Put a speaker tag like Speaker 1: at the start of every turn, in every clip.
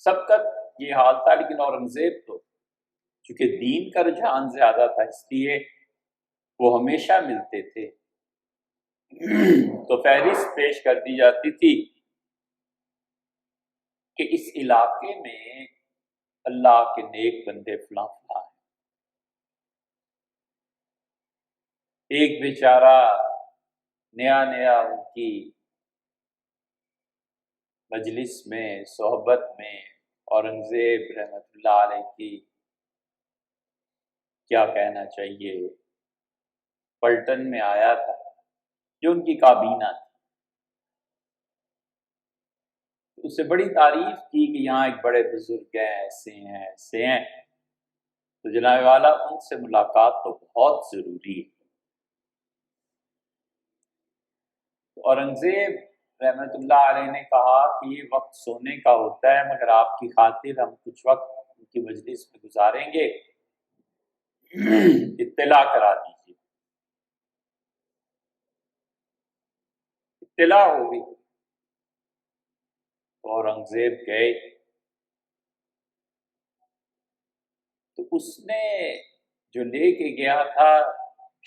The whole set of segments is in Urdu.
Speaker 1: سب کا یہ حال تھا، لیکن اورنگزیب تو چونکہ دین کا رجحان زیادہ تھا اس لیے وہ ہمیشہ ملتے تھے، تو فہرست پیش کر دی جاتی تھی کہ اس علاقے میں اللہ کے نیک بندے فلاں فلاں ہیں۔ ایک بیچارہ نیا نیا ان کی مجلس میں صحبت میں اورنگزیب رحمت اللہ علیہ کی کیا کہنا چاہیے پلٹن میں آیا تھا، جو ان کی کابینہ تھی، اس سے بڑی تعریف کی کہ یہاں ایک بڑے بزرگ ہیں، ایسے ہیں، تو جناب والا ان سے ملاقات تو بہت ضروری ہے۔ اورنگزیب رحمت اللہ علیہ نے کہا کہ یہ وقت سونے کا ہوتا ہے، مگر آپ کی خاطر ہم کچھ وقت ان کی مجلس میں گزاریں گے، اطلاع کرا دیجیے۔ اطلاع ہو گئی، اورنگزیب گئے تو اس نے جو لے کے گیا تھا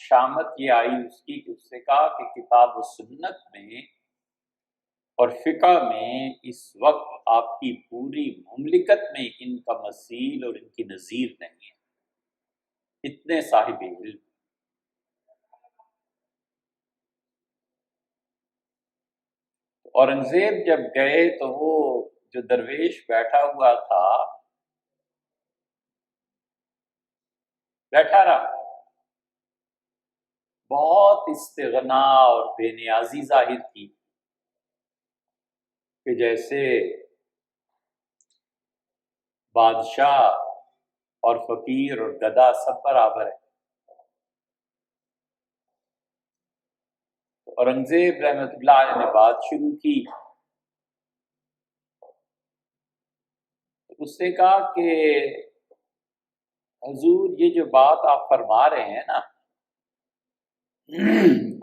Speaker 1: شامت یہ آئی اس کی کہ اس نے کہا کہ کتاب و سنت میں اور فقہ میں اس وقت آپ کی پوری مملکت میں ان کا مثیل اور ان کی نظیر نہیں ہے، اتنے صاحب علم۔ اورنگزیب جب گئے تو وہ جو درویش بیٹھا ہوا تھا بیٹھا رہا، بہت استغنا اور بے نیازی ظاہر کی کہ جیسے بادشاہ اور فقیر اور گدھا سب برابر ہے۔ اورنگزیب رحمت اللہ علیہ نے بات شروع کی، اس نے کہا کہ حضور یہ جو بات آپ فرما رہے ہیں نا،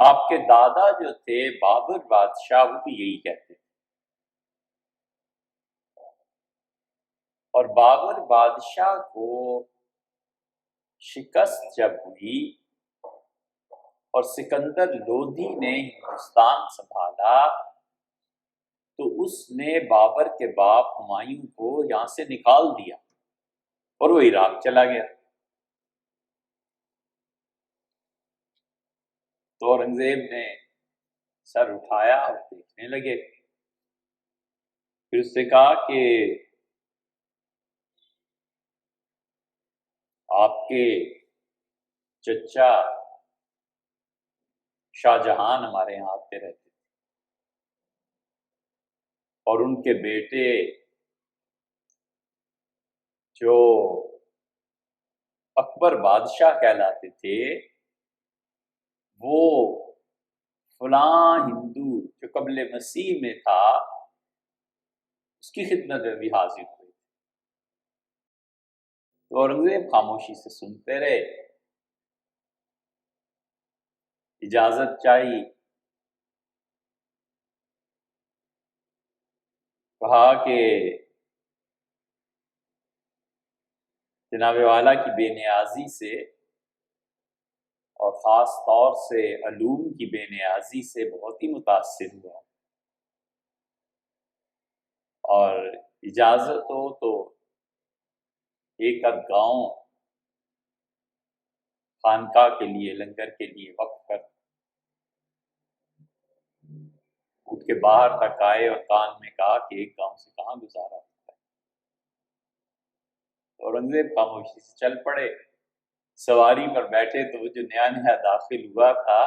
Speaker 1: آپ کے دادا جو تھے بابر بادشاہ وہ بھی یہی کہتے تھے، اور بابر بادشاہ کو شکست جب ہوئی اور سکندر لودھی نے ہندوستان سنبھالا تو اس نے بابر کے باپ ہمایوں کو یہاں سے نکال دیا اور وہ عراق چلا گیا۔ تو اورنگزیب نے سر اٹھایا اور دیکھنے لگے، پھر اس نے کہا کہ آپ کے چچا شاہ جہان ہمارے یہاں آتے رہتے تھے اور ان کے بیٹے جو اکبر بادشاہ کہلاتے تھے وہ فلاں ہندو جو قبل مسیح میں تھا اس کی خدمت میں بھی حاضر ہوئے۔ تو اورنگزیب خاموشی سے سنتے رہے، اجازت چاہی، کہا کہ جناب والا کی بے نیازی سے اور خاص طور سے علوم کی بے نیازی سے بہت ہی متاثر ہوا، اور اجازت ہو تو ایک آدھ گاؤں خانقاہ کے لیے لنگر کے لیے وقف کر، اٹھ کے باہر تک آئے اور کان میں کہا کہ ایک گاؤں سے کہاں گزارا ہوتا ہے۔ اورنگزیب خاموشی سے چل پڑے، سواری پر بیٹھے تو وہ جو نیا نیا داخل ہوا تھا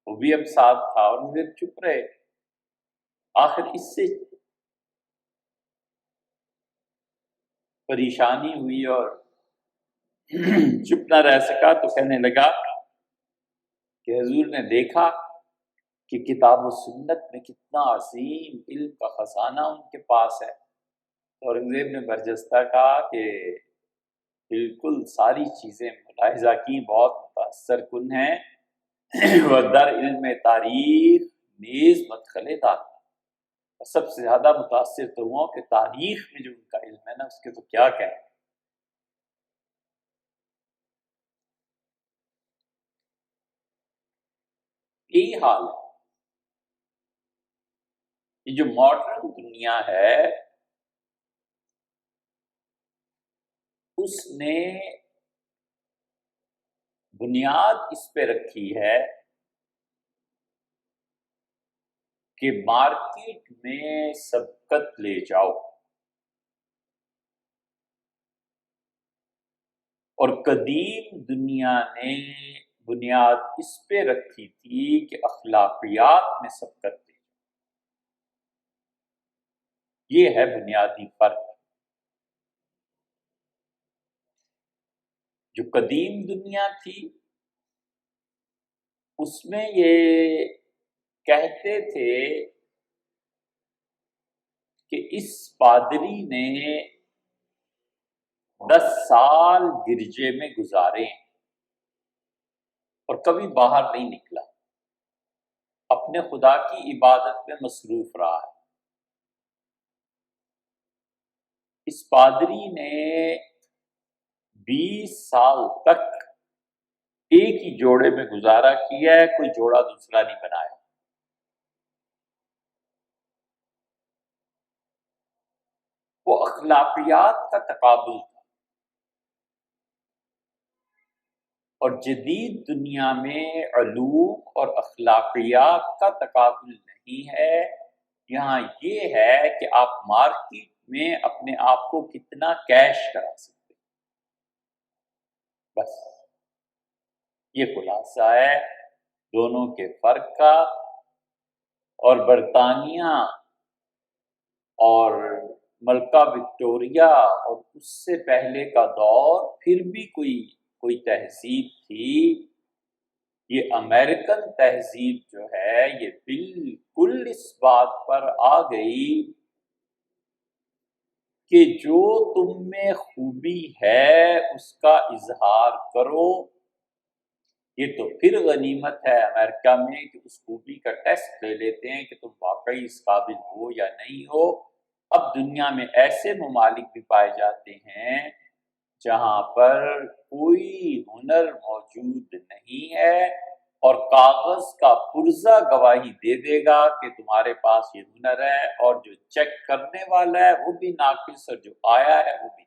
Speaker 1: وہ بھی اب ساتھ تھا، اورنگزیب چپ رہے۔ آخر اس سے پریشانی ہوئی اور چپ نہ رہ سکا تو کہنے لگا کہ حضور نے دیکھا کہ کتاب و سنت میں کتنا عظیم علم کا خزانہ ان کے پاس ہے۔ اورنگزیب نے برجستہ کہا کہ بالکل ساری چیزیں ملاحظہ کی، بہت متاثر کن ہیں، وہ در علم تاریخ نیز مدخل دانا، سب سے زیادہ متاثر تو ہوں کہ تاریخ میں جو ان کا علم ہے نا اس کے تو کیا کہیں. یہی حال ہے. یہ جو ماڈرن دنیا ہے اس نے بنیاد اس پہ رکھی ہے کہ مارکیٹ میں سبقت لے جاؤ، اور قدیم دنیا نے بنیاد اس پہ رکھی تھی کہ اخلاقیات میں سبقت لے جاؤ. یہ ہے بنیادی فرق. جو قدیم دنیا تھی اس میں یہ کہتے تھے کہ اس پادری نے 10 سال گرجے میں گزارے اور کبھی باہر نہیں نکلا، اپنے خدا کی عبادت میں مصروف رہا ہے. اس پادری نے 20 سال تک ایک ہی جوڑے میں گزارا کیا ہے، کوئی جوڑا دوسرا نہیں بنایا. وہ اخلاقیات کا تقابل تھا. اور جدید دنیا میں علوم اور اخلاقیات کا تقابل نہیں ہے، یہاں یہ ہے کہ آپ مارکیٹ میں اپنے آپ کو کتنا کیش کرا سکتے. بس یہ خلاصہ ہے دونوں کے فرق کا. اور برطانیہ اور ملکہ وکٹوریہ اور اس سے پہلے کا دور پھر بھی کوئی تہذیب تھی. یہ امریکن تہذیب جو ہے یہ بالکل اس بات پر آ گئی کہ جو تم میں خوبی ہے اس کا اظہار کرو. یہ تو پھر غنیمت ہے امریکہ میں کہ اس خوبی کا ٹیسٹ لے لیتے ہیں کہ تم واقعی اس قابل ہو یا نہیں ہو. اب دنیا میں ایسے ممالک بھی پائے جاتے ہیں جہاں پر کوئی ہنر موجود نہیں ہے اور کاغذ کا پرزہ گواہی دے دے گا کہ تمہارے پاس یہ ہنر ہے، اور جو چیک کرنے والا ہے وہ بھی ناقص اور جو آیا ہے وہ بھی